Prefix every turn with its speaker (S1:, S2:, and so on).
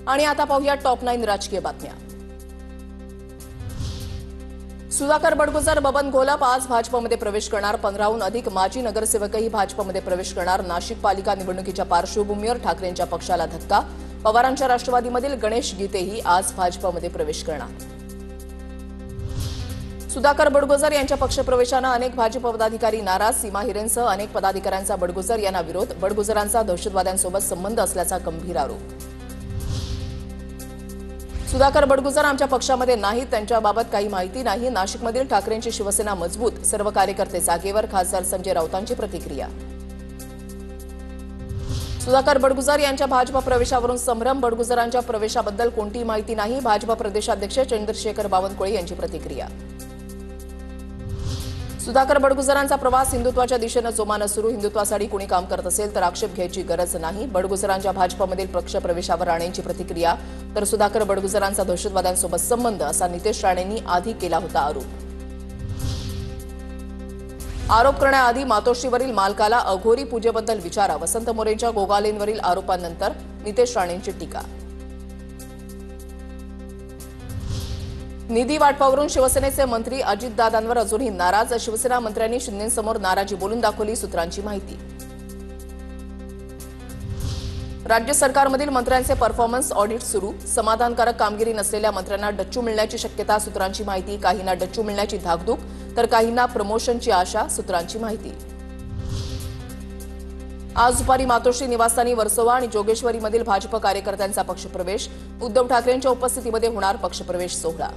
S1: आणि आता पाहूया टॉप 9 राजकीय बातम्या। सुधाकर बडगुजर, बबन घोलप आज भाजपमध्ये प्रवेश करणार। 15हून अधिक माजी नगरसेवकही भाजपमध्ये प्रवेश करणार। नाशिक पालिका निवडणुकीच्या पार्श्वभूमीवर ठाकरेंच्या पक्षाला धक्का। पवारांच्या राष्ट्रवादीमधील गणेश गीतेही आज भाजपमध्ये प्रवेश करणार। सुधाकर बडगुजर यांच्या पक्षप्रवेशाने अनेक भाजप पदाधिकारी नाराज। सीमा हिरेंसह अनेक पदाधिकाऱ्यांचा बडगुजर यांना विरोध। बडगुजरांचा दहशतवाद्यांसोबत संबंध असल्याचा गंभीर आरोप। सुधाकर बडगुजर आमच्या पक्षामध्ये नाहीत, त्यांच्याबाबत काही माहिती नाही। नाशिकमधील ठाकरेंची शिवसेना मजबूत, सर्व कार्यकर्ते जागेवर। खासदार संजय राऊतांची प्रतिक्रिया। सुधाकर बडगुजर यांच्या भाजप प्रवेशावरून संभ्रम। बडगुजरांच्या प्रवेशाबद्दल कोणतीही माहिती नाही। भाजप प्रदेशाध्यक्ष चंद्रशेखर बावनकुळे यांची प्रतिक्रिया। सुधाकर बडगुजरांचा प्रवास हिंदुत्वाच्या दिशेने जोमाने सुरू। हिंदुत्वासाठी कुणी काम करत असेल तर आक्षेप घ्यायची गरज नाही। बडगुजरांच्या भाजपमधील पक्षप्रवेशावर राणेंची प्रतिक्रिया। तर सुधाकर बडगुजरांचा दहशतवाद्यांसोबत संबंध असा नितेश राणेंनी आधी केला होता आरोप। आरोप करण्याआधी मातोश्रीवरील मालकाला अघोरी पूजेबद्दल विचारा। वसंत मोरेंच्या गोगालेंवरील आरोपांनंतर नितेश राणेंची टीका। निधी वाटपावरून शिवसेनेचे मंत्री अजितदादांवर अजूनही नाराज। शिवसेना मंत्र्यांनी शिंदेंसमोर नाराजी बोलून दाखवली, सूत्रांची माहिती। राज्य सरकारमधील मंत्र्यांचे परफॉर्मन्स ऑडिट सुरू। समाधानकारक कामगिरी नसलेल्या मंत्र्यांना डच्चू मिळण्याची शक्यता, सूत्रांची माहिती। काहींना डच्चू मिळण्याची धाकधूक तर काहींना प्रमोशनची आशा, सूत्रांची माहिती। आज दुपारी मातोश्री निवासस्थानी वर्सोवा आणि जोगेश्वरीमधील भाजप कार्यकर्त्यांचा पक्षप्रवेश। उद्धव ठाकरेंच्या उपस्थितीमध्ये होणार पक्षप्रवेश सोहळा।